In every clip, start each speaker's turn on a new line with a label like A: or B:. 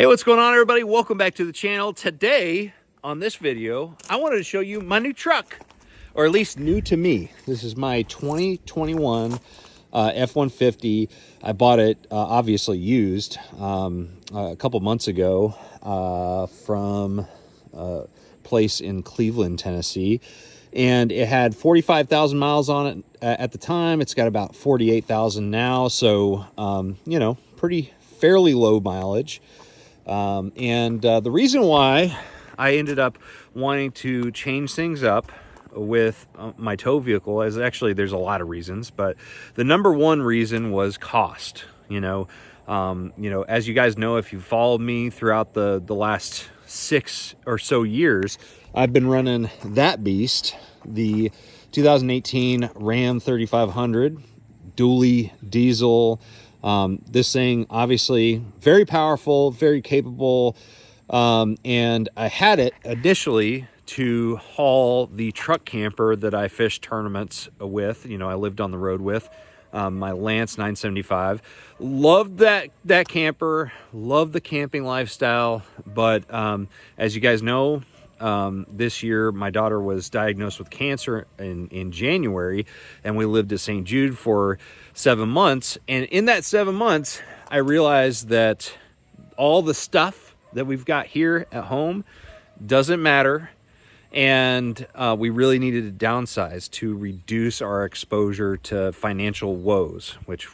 A: Hey, what's going on, everybody? Welcome back to the channel. Today on this video, I wanted to show you my new truck, or at least new to me. This is my 2021 F150. I bought it obviously used a couple months ago from a place in Cleveland, Tennessee, and it had 45,000 miles on it at the time. It's got about 48,000 now, so you know, fairly low mileage. The reason why I ended up wanting to change things up with my tow vehicle is actually, there's a lot of reasons, but the number one reason was cost. As you guys know, if you followed me throughout the last 6 or so years, I've been running that beast, the 2018 Ram 3500 dually diesel. This thing, obviously very powerful, very capable, and I had it initially to haul the truck camper that I fished tournaments with. I lived on the road with my Lance 975. Loved that camper, loved the camping lifestyle, but as you guys know, this year my daughter was diagnosed with cancer in January, and we lived at St. Jude for 7 months. And in that 7 months, I realized that all the stuff that we've got here at home doesn't matter, and we really needed to downsize to reduce our exposure to financial woes, which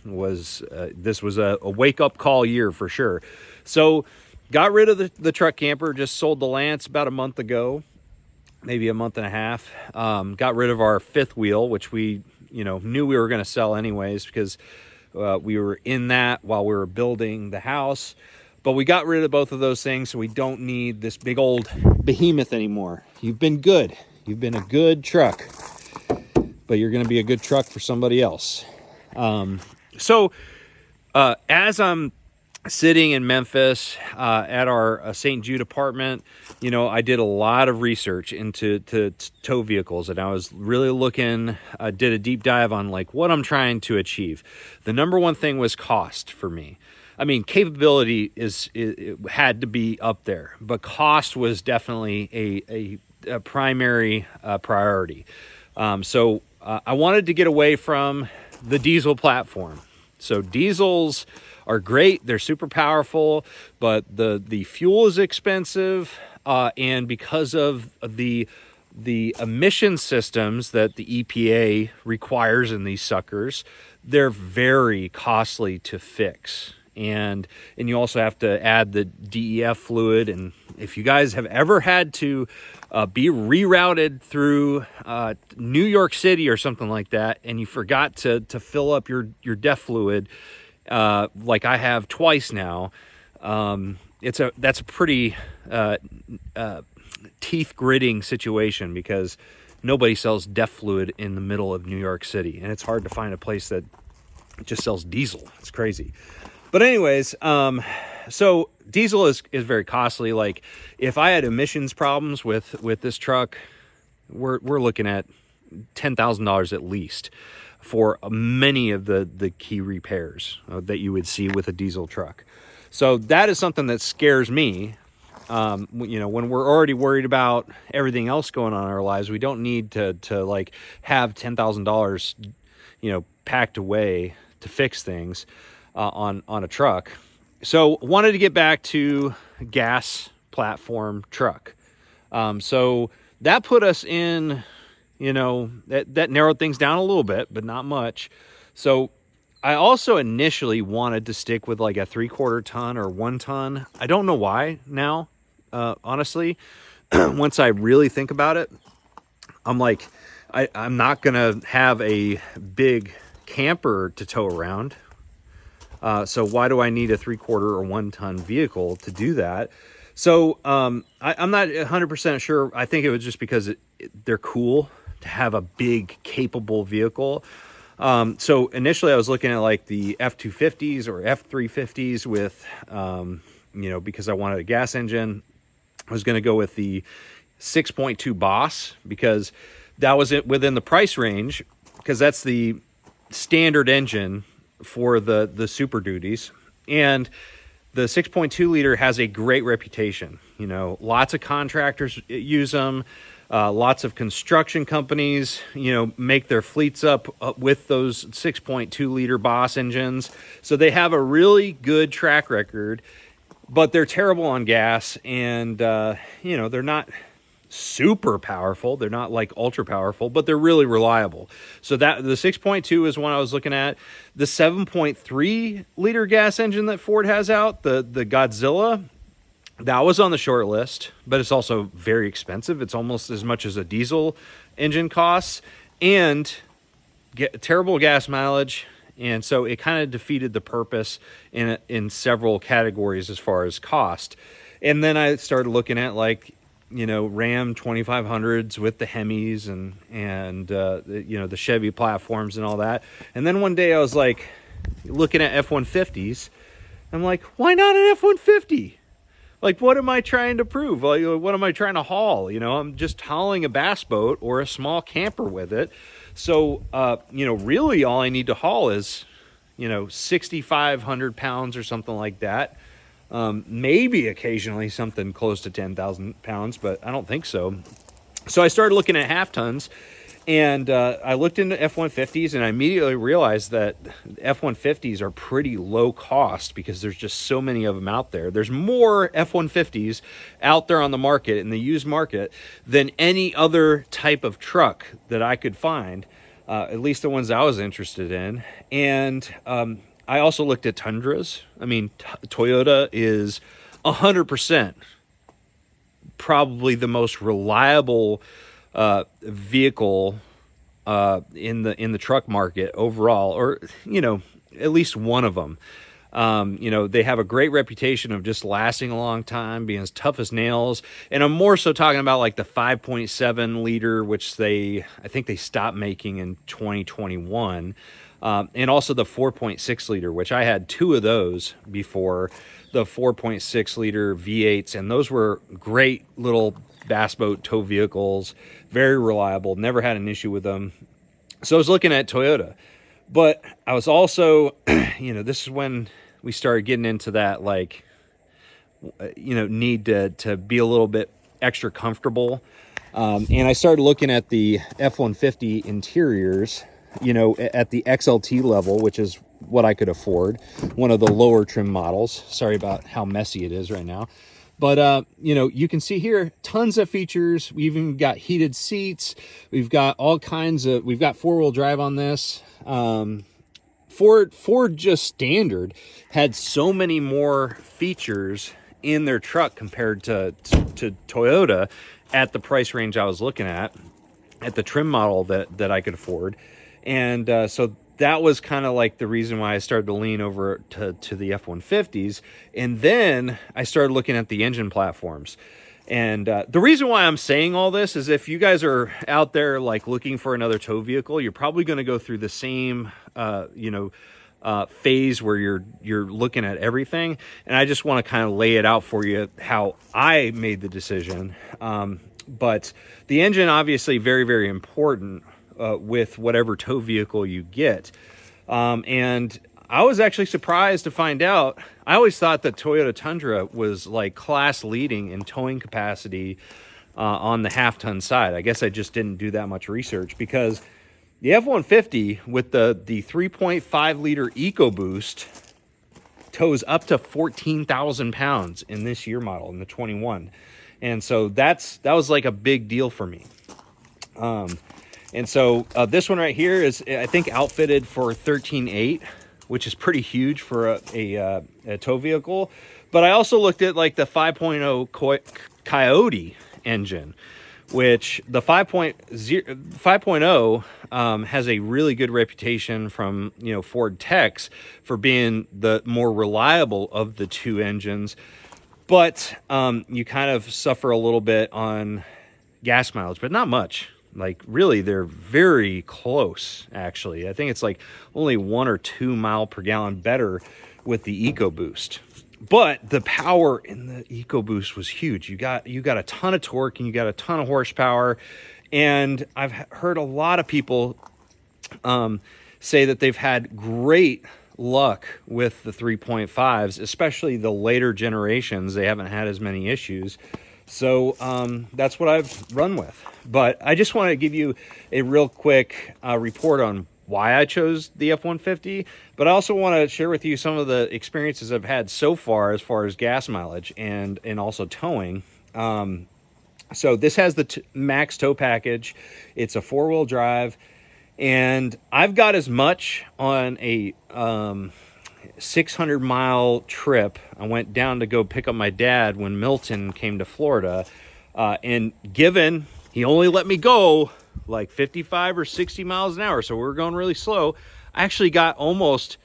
A: was this was a wake-up call year for sure. So got rid of the truck camper, just sold the Lance about a month ago, maybe a month and a half. Got rid of our fifth wheel, which we knew we were going to sell anyways, because we were in that while we were building the house. But we got rid of both of those things, so we don't need this big old behemoth anymore. You've been good. You've been a good truck, but you're going to be a good truck for somebody else. As I'm sitting in Memphis at our St. Jude apartment, I did a lot of research into tow vehicles, and I was really looking, did a deep dive on like what I'm trying to achieve. The number one thing was cost for me. I mean, capability it had to be up there, but cost was definitely a primary priority. So I wanted to get away from the diesel platform. So diesels are great, they're super powerful, but the fuel is expensive, and because of the emission systems that the EPA requires in these suckers, they're very costly to fix. And you also have to add the DEF fluid. And if you guys have ever had to be rerouted through New York City or something like that, and you forgot to fill up your DEF fluid, like I have twice now, that's a pretty teeth gritting situation, because nobody sells DEF fluid in the middle of New York City, and it's hard to find a place that just sells diesel. It's crazy. But anyways, so diesel is very costly. Like if I had emissions problems with this truck, we're looking at $10,000 at least for many of the key repairs that you would see with a diesel truck. So that is something that scares me. When we're already worried about everything else going on in our lives, we don't need to like have $10,000, packed away to fix things on a truck. So wanted to get back to gas platform truck. So that put us in, that narrowed things down a little bit, but not much. So I also initially wanted to stick with like a 3/4 ton or 1 ton. I don't know why now, honestly. Once I really think about it, I'm like, I'm not gonna have a big camper to tow around. So why do I need a 3/4 or 1 ton vehicle to do that? So I'm not 100% sure. I think it was just because they're cool to have a big, capable vehicle. So initially I was looking at like the F250s or F350s with, because I wanted a gas engine. I was going to go with the 6.2 Boss, because that was within the price range, because that's the standard engine for the Super Duties. And the 6.2 liter has a great reputation. You know, lots of contractors use them. Lots of construction companies, you know, make their fleets up with those 6.2 liter Boss engines. So they have a really good track record, but they're terrible on gas. And, you know, they're not super powerful. They're not like ultra powerful, but they're really reliable. So that the 6.2 is one I was looking at. The 7.3 liter gas engine that Ford has out, the Godzilla, that was on the short list, but it's also very expensive. It's almost as much as a diesel engine costs, and terrible gas mileage. And so it kind of defeated the purpose in several categories as far as cost. And then I started looking at, like, you know, Ram 2500s with the Hemis and you know, the Chevy platforms and all that. And then one day I was like looking at F150s. I'm like, why not an F150? Like, what am I trying to prove? Like, what am I trying to haul? You know, I'm just hauling a bass boat or a small camper with it. So, you know, really all I need to haul is, you know, 6,500 pounds or something like that. Maybe occasionally something close to 10,000 pounds, but I don't think so. So I started looking at half tons, and I looked into F-150s, and I immediately realized that F-150s are pretty low cost because there's just so many of them out there. There's more F-150s out there on the market, in the used market, than any other type of truck that I could find, at least the ones I was interested in. And I also looked at Tundras. I mean, Toyota is 100% probably the most reliable vehicle in the truck market overall, or, you know, at least one of them. You know, they have a great reputation of just lasting a long time, being as tough as nails. And I'm more so talking about like the 5.7 liter, which I think they stopped making in 2021. And also the 4.6 liter, which I had two of those before, the 4.6 liter V8s. And those were great little bass boat tow vehicles, very reliable, never had an issue with them. So I was looking at Toyota, but I was also, you know, this is when we started getting into that, like, you know, need to be a little bit extra comfortable. And I started looking at the F-150 interiors, you know, at the XLT level, which is what I could afford, one of the lower trim models. Sorry about how messy it is right now. But, you know, you can see here, tons of features. We even got heated seats. We've got all kinds of, we've got four-wheel drive on this. Ford just standard had so many more features in their truck compared to Toyota at the price range I was looking at the trim model that I could afford. And so that was kind of like the reason why I started to lean over to the F-150s. And then I started looking at the engine platforms. And the reason why I'm saying all this is if you guys are out there like looking for another tow vehicle, you're probably going to go through the same, you know, phase where you're looking at everything. And I just want to kind of lay it out for you how I made the decision. But the engine, obviously very, very important with whatever tow vehicle you get. And I was actually surprised to find out, I always thought that Toyota Tundra was like class leading in towing capacity on the half-ton side. I guess I just didn't do that much research, because the F-150 with the 3.5 liter EcoBoost tows up to 14,000 pounds in this year model, in the 21. And so that was like a big deal for me. And so this one right here is, I think, outfitted for 13.8, which is pretty huge for a tow vehicle. But I also looked at like the 5.0 Coyote engine, which the 5.0 has a really good reputation from, you know, Ford techs for being the more reliable of the two engines. But you kind of suffer a little bit on gas mileage, but not much. Like, really, they're very close, actually. I think it's like only 1 or 2 mile per gallon better with the EcoBoost. But the power in the EcoBoost was huge. You got a ton of torque and you got a ton of horsepower. And I've heard a lot of people say that they've had great luck with the 3.5s, especially the later generations. They haven't had as many issues. So that's what I've run with. But I just want to give you a real quick report on why I chose the F150. But I also want to share with you some of the experiences I've had so far as gas mileage and also towing. So this has the max tow package. It's a 4-wheel drive. And I've got as much on a 600-mile trip. I went down to go pick up my dad when Milton came to Florida. And given he only let me go like 55 or 60 miles an hour, so we were going really slow, I actually got almost,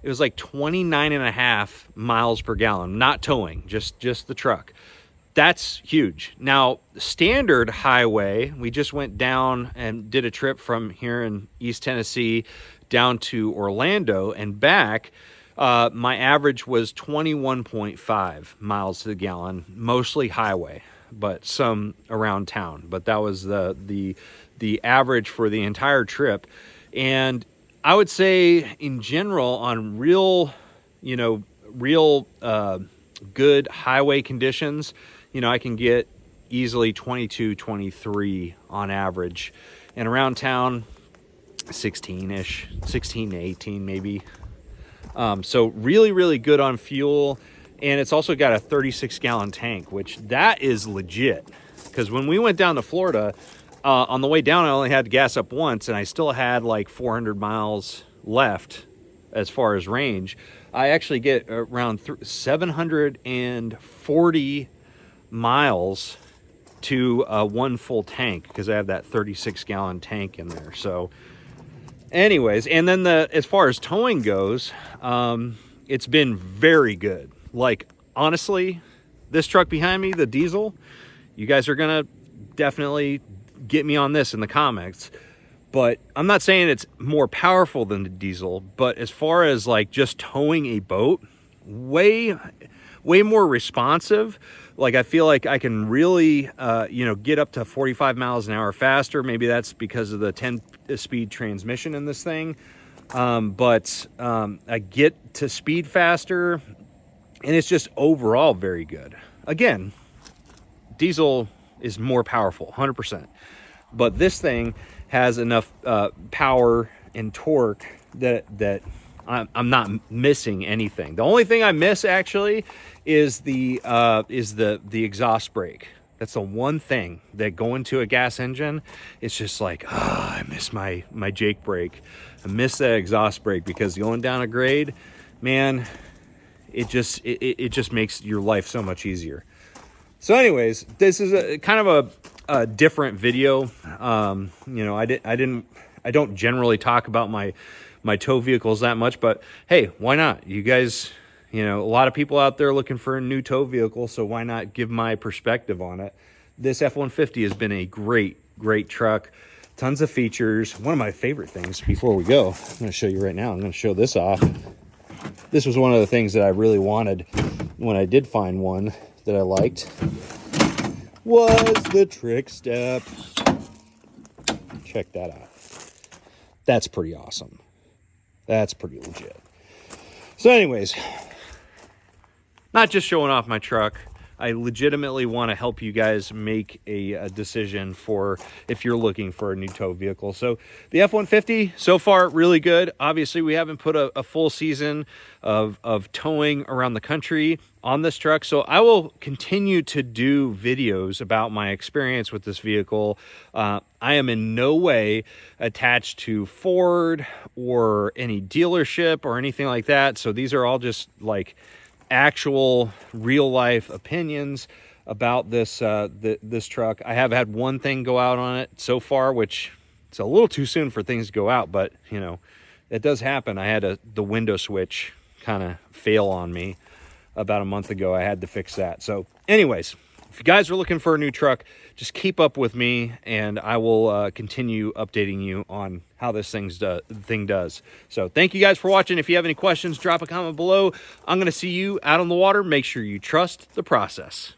A: it was like 29.5 miles per gallon, not towing, just the truck. That's huge. Now, standard highway, we just went down and did a trip from here in East Tennessee down to Orlando and back. My average was 21.5 miles to the gallon, mostly highway, but some around town. But that was the average for the entire trip. And I would say in general on real good highway conditions, I can get easily 22, 23 on average. And around town, 16-ish, 16 to 18 maybe. So really, really good on fuel. And it's also got a 36-gallon tank, which that is legit. Because when we went down to Florida, on the way down, I only had to gas up once, and I still had like 400 miles left as far as range. I actually get around 740 miles to one full tank because I have that 36-gallon tank in there. So anyways, and then as far as towing goes, it's been very good. Like, honestly, this truck behind me, the diesel, you guys are gonna definitely get me on this in the comments, but I'm not saying it's more powerful than the diesel, but as far as like just towing a boat, way more responsive. Like, I feel like I can really, get up to 45 miles an hour faster. Maybe that's because of the 10-speed transmission in this thing. But I get to speed faster, and it's just overall very good. Again, diesel is more powerful, 100%. But this thing has enough power and torque that I'm not missing anything. The only thing I miss actually is the exhaust brake. That's the one thing that going to a gas engine, it's just like, I miss my Jake brake. I miss that exhaust brake because going down a grade, man, it just makes your life so much easier. So anyways, this is a kind of a different video. I don't generally talk about my tow vehicles that much, but hey, why not? You guys, a lot of people out there looking for a new tow vehicle, so why not give my perspective on it? This F-150 has been a great truck. Tons of features. One of my favorite things, before we go, I'm going to show you right now. I'm going to show this off. This was one of the things that I really wanted when I did find one that I liked, was the trick step. Check that out. That's pretty awesome. That's pretty legit. So anyways, not just showing off my truck. I legitimately want to help you guys make a decision for if you're looking for a new tow vehicle. So the F-150, so far, really good. Obviously, we haven't put a full season of towing around the country on this truck. So I will continue to do videos about my experience with this vehicle. I am in no way attached to Ford or any dealership or anything like that. So these are all just like actual real life opinions about this this truck. I have had one thing go out on it so far, which it's a little too soon for things to go out, but it does happen. I had the window switch kind of fail on me about a month ago. I had to fix that. So anyways, if you guys are looking for a new truck, just keep up with me, and I will continue updating you on how this thing does. So thank you guys for watching. If you have any questions, drop a comment below. I'm going to see you out on the water. Make sure you trust the process.